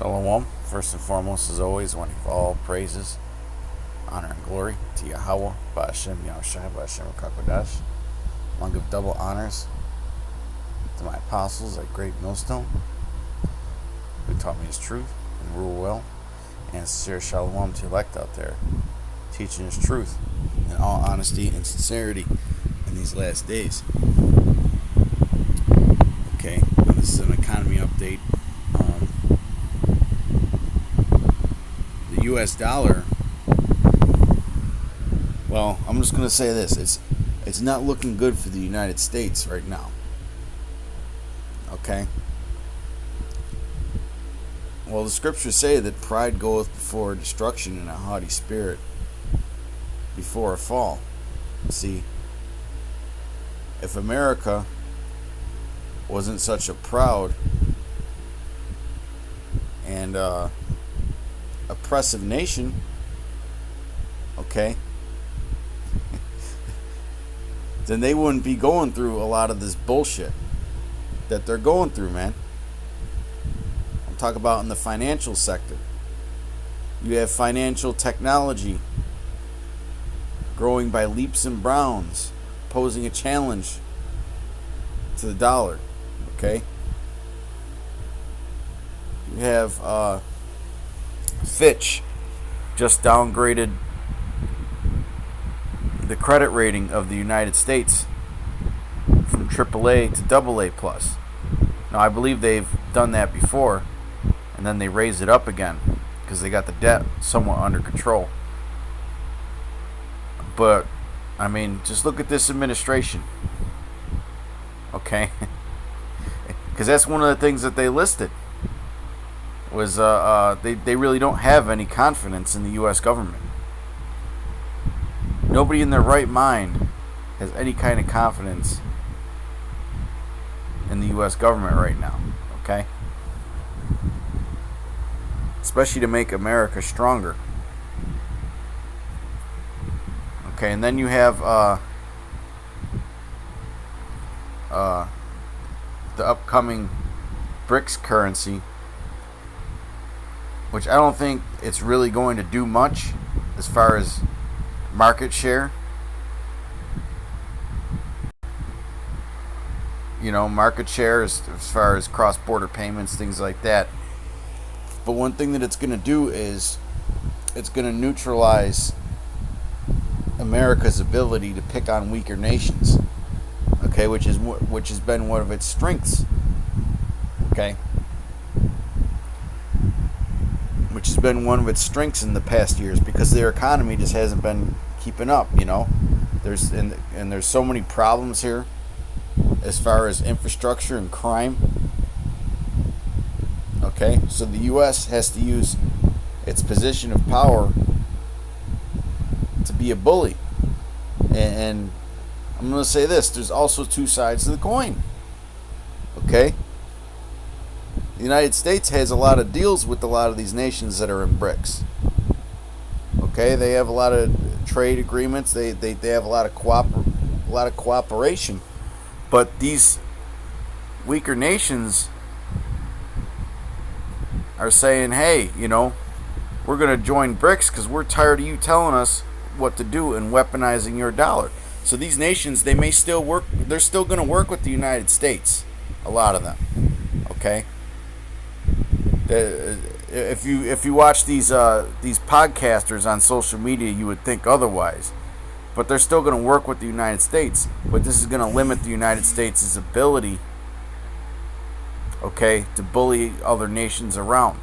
Shalom. First and foremost, as always, I want to give all praises, honor, and glory to Yahweh, Ba'ashem, Yahushua, Ba'ashem, Rakakodash. I want to give double honors to my apostles at Great Millstone, who taught me his truth and rule well, and sincere shalom to elect out there, teaching his truth in all honesty and sincerity in these last days. Okay, now this is an economy update. The U.S. dollar, well, I'm just going to say this. It's not looking good for the United States right now. Okay? Well, the scriptures say that pride goeth before destruction and a haughty spirit before a fall. See, if America wasn't such a proud and oppressive nation, okay, then they wouldn't be going through a lot of this bullshit that they're going through, man. I'm talking about in the financial sector. You have financial technology growing by leaps and bounds, posing a challenge to the dollar, okay? You have Fitch just downgraded the credit rating of the United States from AAA to AA+. Now, I believe they've done that before, and then they raised it up again because they got the debt somewhat under control. But, I mean, just look at this administration, okay? Because that's one of the things that they listed. Was they really don't have any confidence in the U.S. government. Nobody in their right mind has any kind of confidence in the U.S. government right now, okay? Especially to make America stronger. Okay, and then you have the upcoming Brics currency, which I don't think it's really going to do much as far as market share. You know, market share as far as cross-border payments, things like that. But one thing that it's going to do is it's going to neutralize America's ability to pick on weaker nations. Okay, which has been one of its strengths. Okay. Which has been one of its strengths in the past years because their economy just hasn't been keeping up, you know. There's so many problems here as far as infrastructure and crime. Okay, so the U.S. has to use its position of power to be a bully. And I'm going to say this, there's also two sides to the coin. Okay? The United States has a lot of deals with a lot of these nations that are in Brics. Okay, they have a lot of trade agreements. They have a lot of cooperation. But these weaker nations are saying, "Hey, you know, we're going to join Brics because we're tired of you telling us what to do and weaponizing your dollar." So these nations, they may still work. They're still going to work with the United States. A lot of them. Okay. If you watch these podcasters on social media, you would think otherwise, but they're still going to work with the United States. But this is going to limit the United States' ability, okay, to bully other nations around.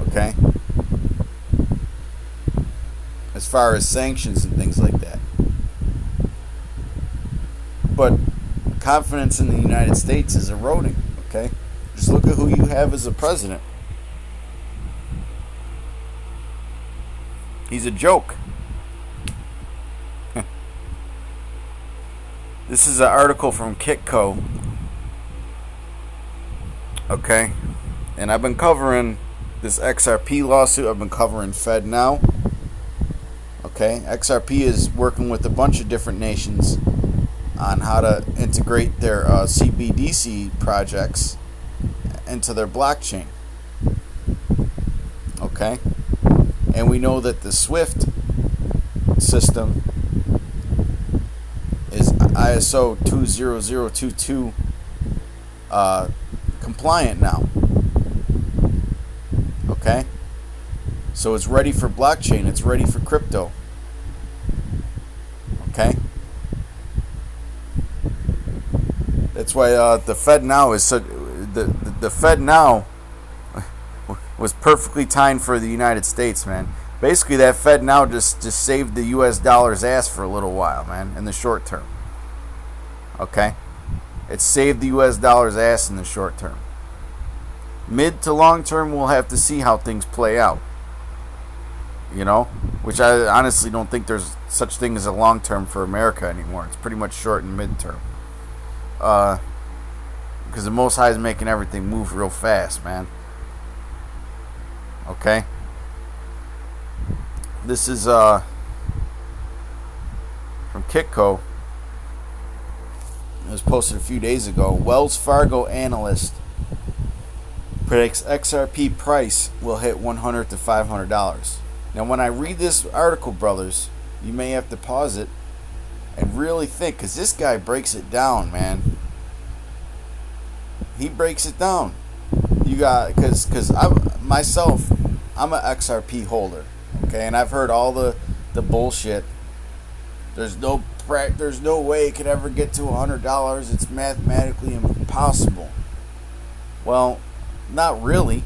Okay, as far as sanctions and things like that. But confidence in the United States is eroding, okay? Just look at who you have as a president. He's a joke. This is an article from Kitco, okay? And I've been covering this XRP lawsuit. I've been covering FedNow. Okay, XRP is working with a bunch of different nations on how to integrate their CBDC projects into their blockchain. Okay? And we know that the SWIFT system is ISO 20022 compliant now. Okay? So it's ready for blockchain. It's ready for crypto. Okay? That's why the Fed now is so, the Fed now was perfectly timed for the United States, man. Basically, that Fed now just saved the U.S. dollar's ass for a little while, man, in the short term. Okay? It saved the U.S. dollar's ass in the short term. Mid to long term, we'll have to see how things play out. You know? Which I honestly don't think there's such thing as a long term for America anymore. It's pretty much short and mid term. Because the Most High is making everything move real fast, man. Okay? This is from Kitco. It was posted a few days ago. Wells Fargo analyst predicts XRP price will hit $100 to $500. Now, when I read this article, brothers, you may have to pause it and really think, because this guy breaks it down, man. He breaks it down. You got, because I'm an XRP holder, okay, and I've heard all the bullshit. There's no way it could ever get to $100. It's mathematically impossible. Well, not really.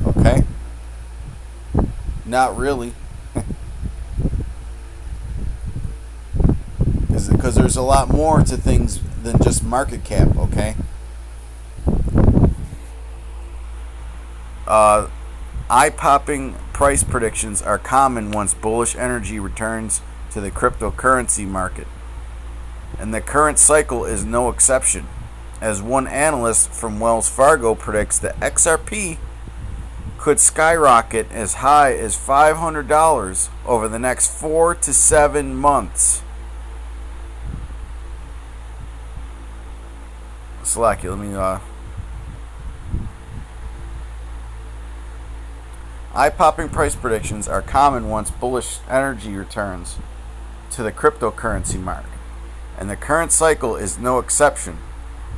Okay? Not really. Because there's a lot more to things than just market cap, okay? Eye-popping price predictions are common once bullish energy returns to the cryptocurrency market. And the current cycle is no exception, as one analyst from Wells Fargo predicts that XRP could skyrocket as high as $500 over the next 4 to 7 months. Slack you, let me Eye-popping price predictions are common once bullish energy returns to the cryptocurrency market, and the current cycle is no exception,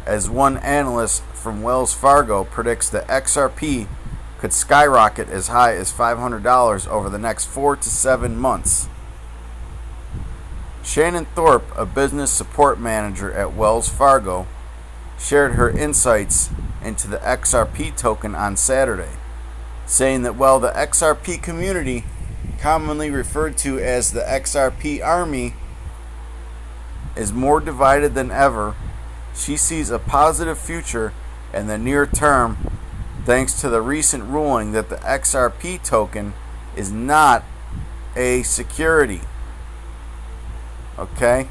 as one analyst from Wells Fargo predicts that XRP could skyrocket as high as $500 over the next 4 to 7 months. Shannon Thorpe, a business support manager at Wells Fargo, shared her insights into the XRP token on Saturday, saying that while the XRP community, commonly referred to as the XRP Army, is more divided than ever, she sees a positive future in the near term thanks to the recent ruling that the XRP token is not a security. Okay?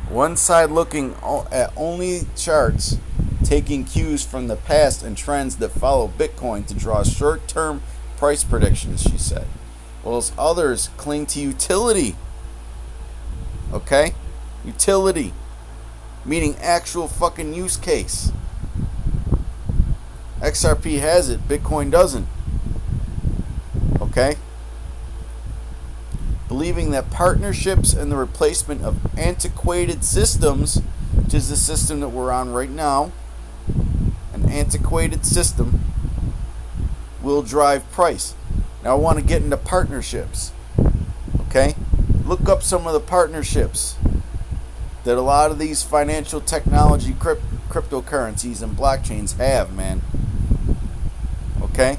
One side looking at only charts, taking cues from the past and trends that follow Bitcoin to draw short-term price predictions, she said. Whilst others cling to utility. Okay? Utility. Meaning actual fucking use case. XRP has it, Bitcoin doesn't. Okay? Believing that partnerships and the replacement of antiquated systems, which is the system that we're on right now, an antiquated system, will drive price. Now I want to get into partnerships. Okay? Look up some of the partnerships that a lot of these financial technology cryptocurrencies and blockchains have, man. Okay?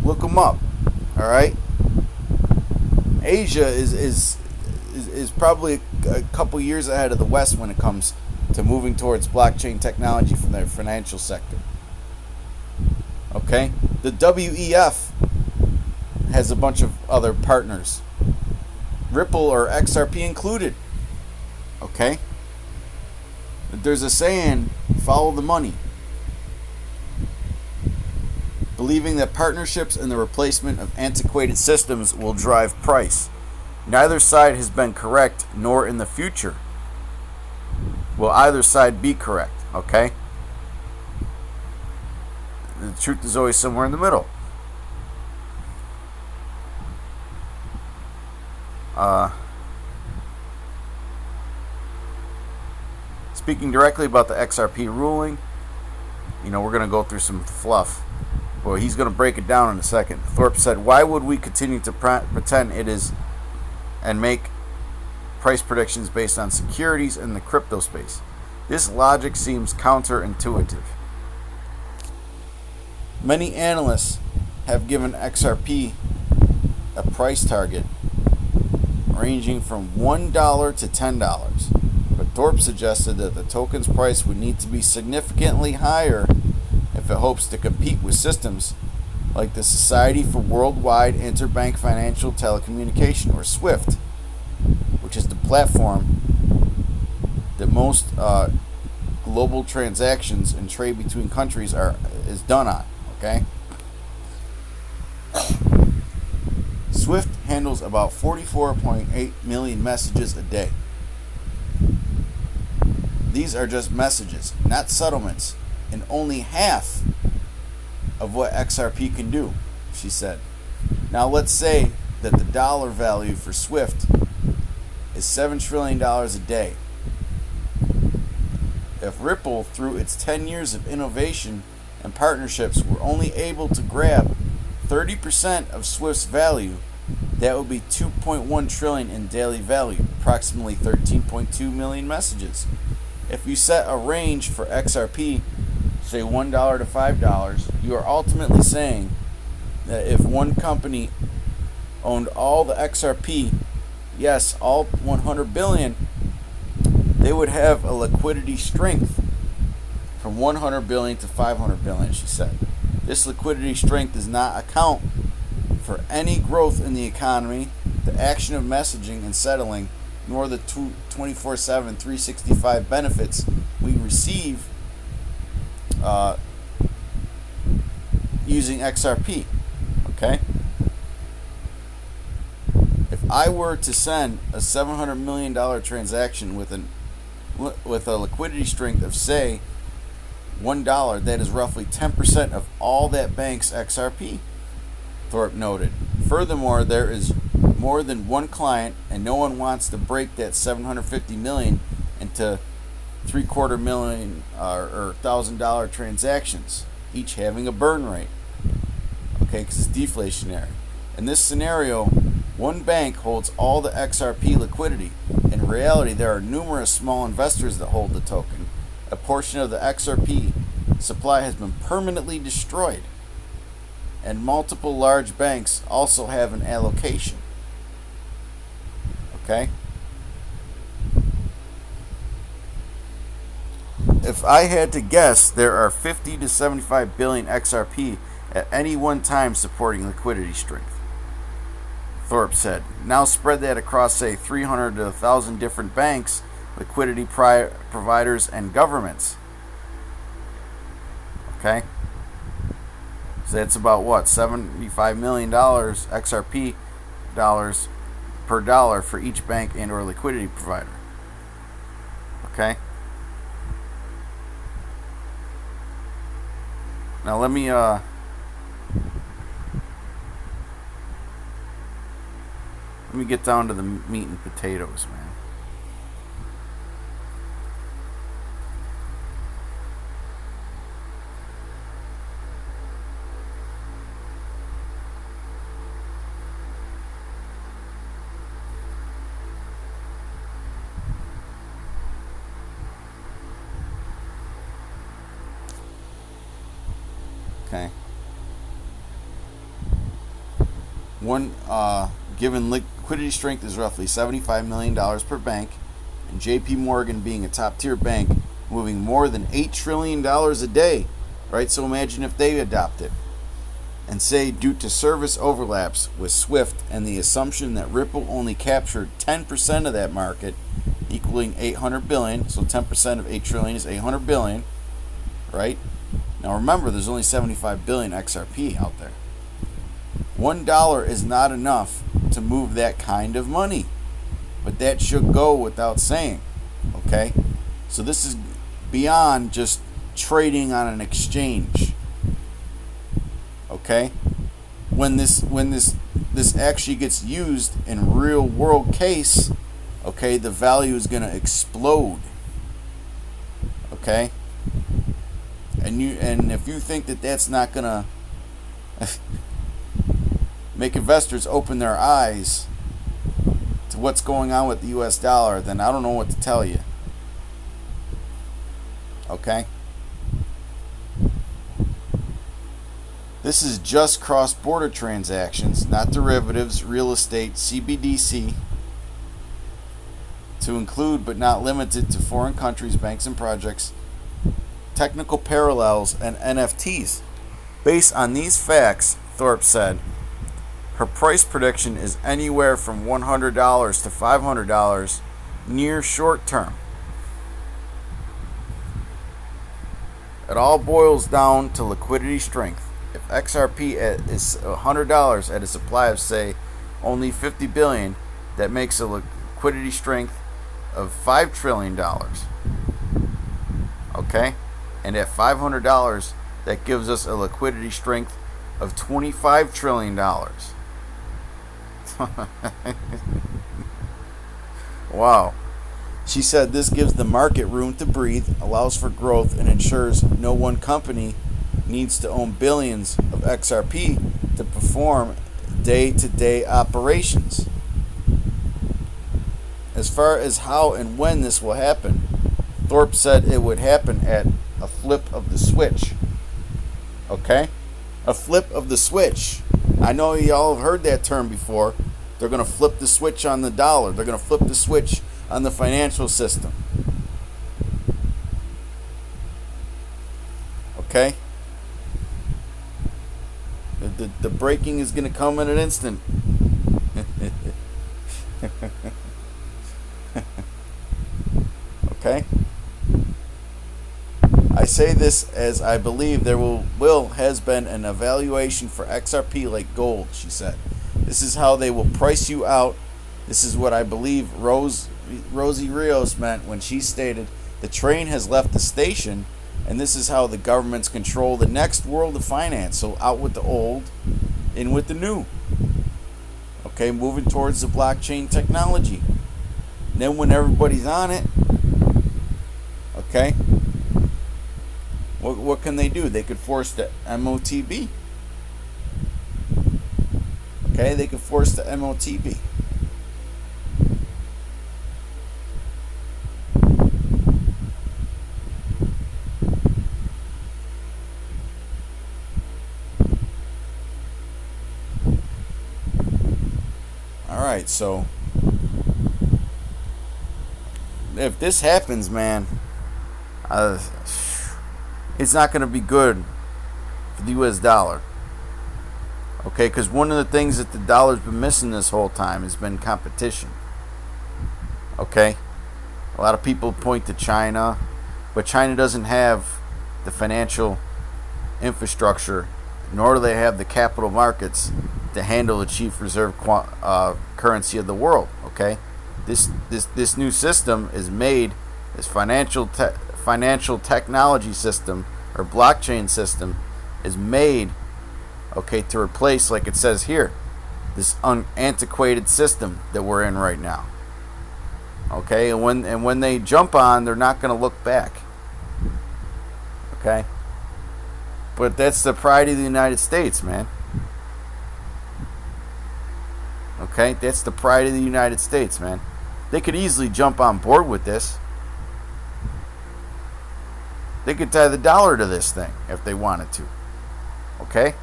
Look them up. All right? Asia is probably a couple years ahead of the West when it comes to moving towards blockchain technology from their financial sector. Okay? The WEF has a bunch of other partners. Ripple or XRP included. Okay? There's a saying, follow the money. believing that partnerships and the replacement of antiquated systems will drive price. Neither side has been correct, nor in the future will either side be correct, okay? The truth is always somewhere in the middle. Speaking directly about the XRP ruling, we're going to go through some fluff. Well, he's going to break it down in a second. Thorpe said, why would we continue to pretend it is and make price predictions based on securities in the crypto space? This logic seems counterintuitive. Many analysts have given XRP a price target ranging from $1 to $10, but Thorpe suggested that the token's price would need to be significantly higher if it hopes to compete with systems like the Society for Worldwide Interbank Financial Telecommunication, or SWIFT, which is the platform that most global transactions and trade between countries is done on. Okay. SWIFT handles about 44.8 million messages a day. These are just messages, not settlements, and only half of what XRP can do, she said. Now let's say that the dollar value for SWIFT is $7 trillion a day. If Ripple, through its 10 years of innovation and partnerships, were only able to grab 30% of SWIFT's value, that would be 2.1 trillion in daily value, approximately 13.2 million messages. If you set a range for XRP, say $1 to $5, you are ultimately saying that if one company owned all the XRP, yes, all 100 billion, they would have a liquidity strength from 100 billion to 500 billion, she said. This liquidity strength does not account for any growth in the economy, the action of messaging and settling, nor the 24/7, 365 benefits we receive using XRP. Okay? If I were to send a $700 million transaction with a liquidity strength of, say, $1, that is roughly 10% of all that bank's XRP, Thorpe noted. Furthermore, there is more than one client, and no one wants to break that $750 million into $750 million or $1,000 transactions, each having a burn rate. Okay, because it's deflationary. In this scenario, one bank holds all the XRP liquidity. In reality, there are numerous small investors that hold the token. A portion of the XRP supply has been permanently destroyed, and multiple large banks also have an allocation. Okay? If I had to guess, there are 50 to 75 billion XRP at any one time supporting liquidity strength, Thorpe said. Now spread that across, say, 300 to 1,000 different banks, liquidity providers, and governments. Okay? So that's about what? $75 million XRP dollars per dollar for each bank and or liquidity provider. Okay? Now let me get down to the meat and potatoes, man. Okay. One given liquidity strength is roughly $75 million per bank, and JP Morgan being a top tier bank moving more than $8 trillion a day, right? So imagine if they adopt it. And say, due to service overlaps with SWIFT and the assumption that Ripple only captured 10% of that market, equaling 800 billion, so 10% of 8 trillion is 800 billion, right? Now remember, there's only 75 billion XRP out there. $1 is not enough to move that kind of money, but that should go without saying. Okay, so this is beyond just trading on an exchange. Okay, when this actually gets used in real world case, okay, the value is going to explode. Okay, and if you think that that's not going to make investors open their eyes to what's going on with the US dollar, then I don't know what to tell you. Okay? This is just cross-border transactions, not derivatives, real estate, CBDC, to include but not limited to foreign countries, banks and projects, technical parallels, and NFTs. Based on these facts, Thorpe said, her price prediction is anywhere from $100 to $500 near short term. It all boils down to liquidity strength. If XRP is $100 at a supply of, say, only 50 billion, that makes a liquidity strength of $5 trillion. Okay? And at $500, that gives us a liquidity strength of $25 trillion. Wow. She said this gives the market room to breathe, allows for growth, and ensures no one company needs to own billions of XRP to perform day-to-day operations. As far as how and when this will happen, Thorpe said it would happen at a flip of the switch. Okay? A flip of the switch. I know y'all have heard that term before. They're going to flip the switch on the dollar. They're going to flip the switch on the financial system. Okay? The breaking is going to come in an instant. Okay? I say this as I believe there has been an evaluation for XRP like gold, she said. This is how they will price you out. This is what I believe Rosie Rios meant when she stated the train has left the station, and this is how the governments control the next world of finance. So out with the old, in with the new. Okay, moving towards the blockchain technology. And then when everybody's on it, okay, what can they do? They could force the MOTB. Okay, they could force the MOTB. Alright, so if this happens, man, it's not going to be good for the US dollar. Okay, because one of the things that the dollar's been missing this whole time has been competition. Okay, a lot of people point to China, but China doesn't have the financial infrastructure, nor do they have the capital markets to handle the chief reserve currency of the world. Okay, this new system is made, this financial technology system or blockchain system is made, okay, to replace, like it says here, this antiquated system that we're in right now. Okay, and when they jump on, they're not going to look back. Okay, but that's the pride of the United States, man. Okay, that's the pride of the United States, man. They could easily jump on board with this. They could tie the dollar to this thing if they wanted to. Okay?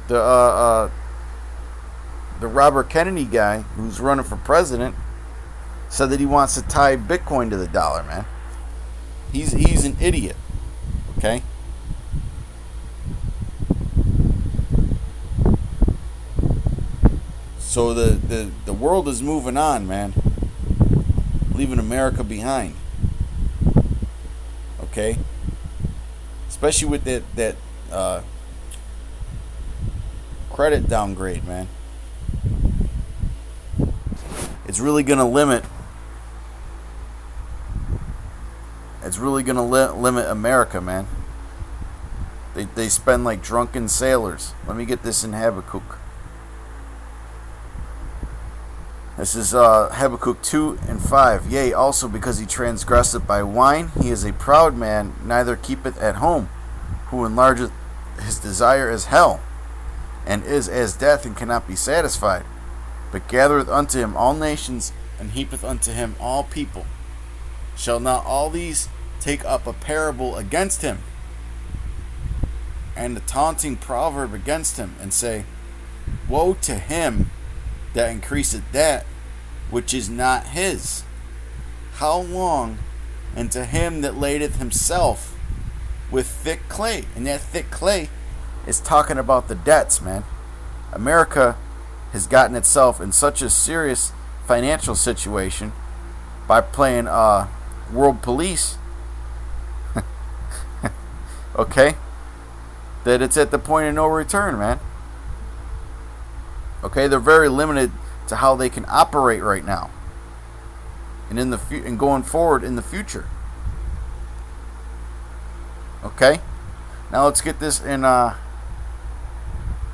The Robert Kennedy guy who's running for president said that he wants to tie Bitcoin to the dollar, man. He's an idiot. Okay? So the world is moving on, man. Leaving America behind. Okay, especially with that credit downgrade, man. It's really gonna limit. It's really gonna limit America, man. They spend like drunken sailors. Let me get this in Habakkuk. This is Habakkuk 2 and 5. Yea, also because he transgresseth by wine, he is a proud man, neither keepeth at home, who enlargeth his desire as hell, and is as death, and cannot be satisfied, but gathereth unto him all nations, and heapeth unto him all people. Shall not all these take up a parable against him, and a taunting proverb against him, and say, Woe to him that increaseth that which is not his? How long? And to him that ladeth himself with thick clay. And that thick clay is talking about the debts, man. America has gotten itself in such a serious financial situation by playing world police, okay, that it's at the point of no return, man. Okay, they're very limited to how they can operate right now, and and going forward in the future. Okay, now let's get this in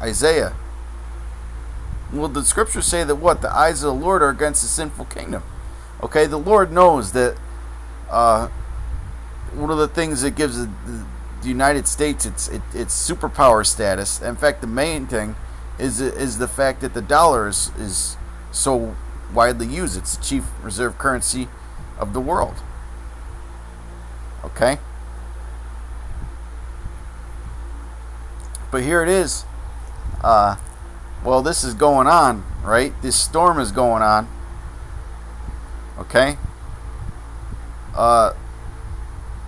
Isaiah. Well, the scriptures say that what? The eyes of the Lord are against the sinful kingdom. Okay, the Lord knows that one of the things that gives the United States its superpower status, in fact, the main thing is the fact that the dollar is so widely used. It's the chief reserve currency of the world. Okay? But here it is. Well, this is going on, right? This storm is going on. Okay?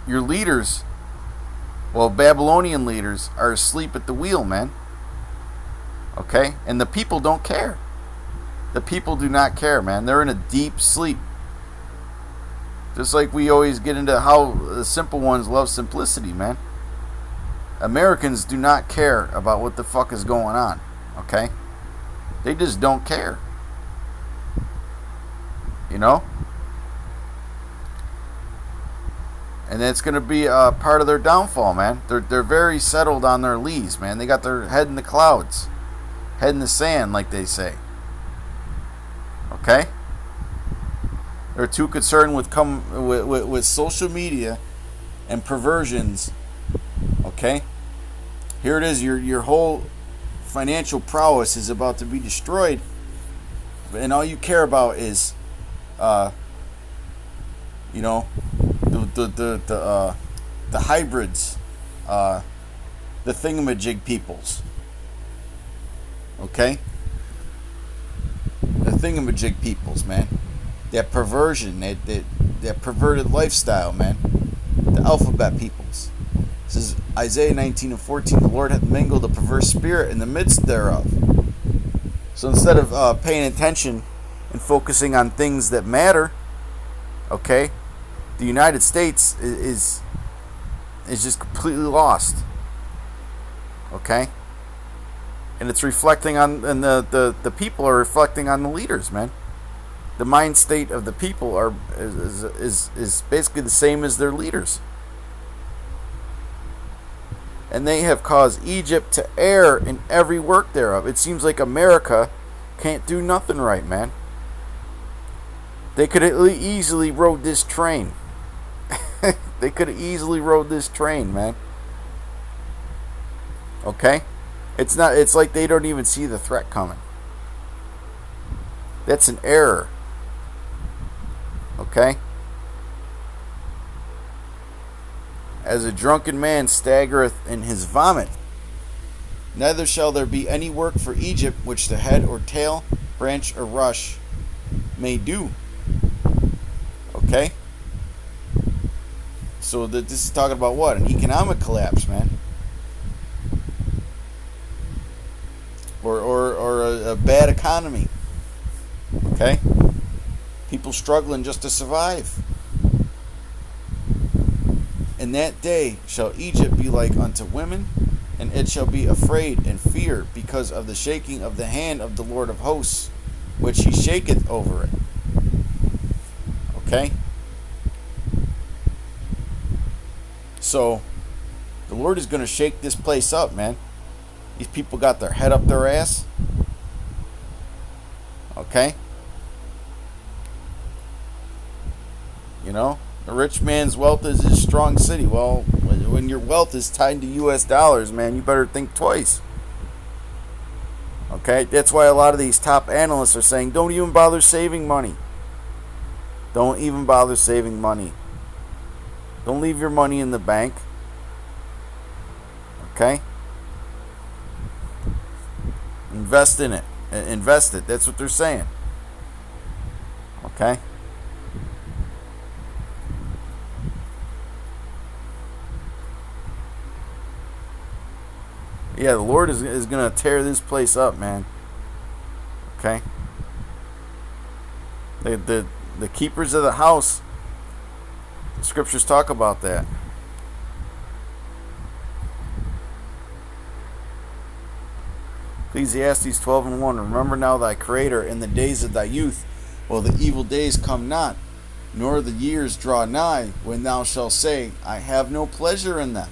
Your leaders, well, Babylonian leaders, are asleep at the wheel, man. Okay? And the people don't care. The people do not care, man. They're in a deep sleep. Just like we always get into how the simple ones love simplicity, man. Americans do not care about what the fuck is going on. Okay? They just don't care. You know? And that's going to be part of their downfall, man. They're very settled on their lees, man. They got their head in the clouds. Head in the sand, like they say. Okay? They're too concerned with social media and perversions. Okay? Here it is. Your whole financial prowess is about to be destroyed, and all you care about is, you know, the hybrids, the thingamajig peoples. Okay? The thingamajig peoples, man. That perversion, that perverted lifestyle, man. The alphabet peoples. This is Isaiah 19 and 14. The Lord hath mingled a perverse spirit in the midst thereof. So instead of paying attention and focusing on things that matter, okay, the United States is just completely lost. Okay? And it's reflecting on, and the people are reflecting on the leaders, man. The mind state of the people is basically the same as their leaders. And they have caused Egypt to err in every work thereof. It seems like America can't do nothing right, man. They could have easily rode this train. They could have easily rode this train, man. Okay? It's like they don't even see the threat coming. That's an error. Okay? As a drunken man staggereth in his vomit, neither shall there be any work for Egypt which the head or tail, branch or rush may do. Okay? So this is talking about what? An economic collapse, man. Or a bad economy. Okay? People struggling just to survive. In that day shall Egypt be like unto women, and it shall be afraid and fear because of the shaking of the hand of the Lord of hosts, which he shaketh over it. Okay? So, the Lord is going to shake this place up, man. These people got their head up their ass. Okay? You know? A rich man's wealth is his strong city. Well, when your wealth is tied to U.S. dollars, man, you better think twice. Okay? That's why a lot of these top analysts are saying, don't even bother saving money. Don't even bother saving money. Don't leave your money in the bank. Okay? Invest in it. Invest it. That's what they're saying. Okay? Yeah, the Lord is going to tear this place up, man. Okay? The keepers of the house, the scriptures talk about that. Ecclesiastes 12:1. Remember now thy Creator in the days of thy youth, while the evil days come not, nor the years draw nigh, when thou shalt say, I have no pleasure in them.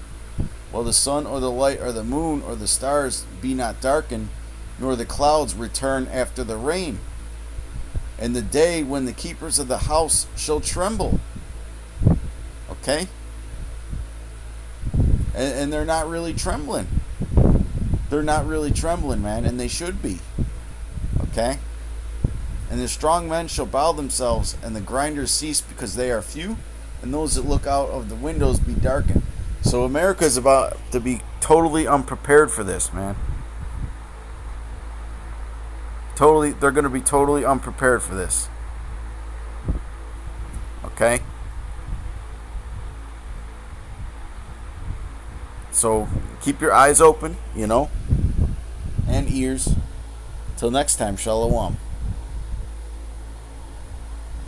While the sun or the light or the moon or the stars be not darkened, nor the clouds return after the rain. And the day when the keepers of the house shall tremble. Okay? And they're not really trembling. They're not really trembling, man, and they should be. Okay? And the strong men shall bow themselves, and the grinders cease because they are few, and those that look out of the windows be darkened. So America is about to be totally unprepared for this, man. They're going to be totally unprepared for this. Okay? So keep your eyes open, and ears. Till next time, Shalom.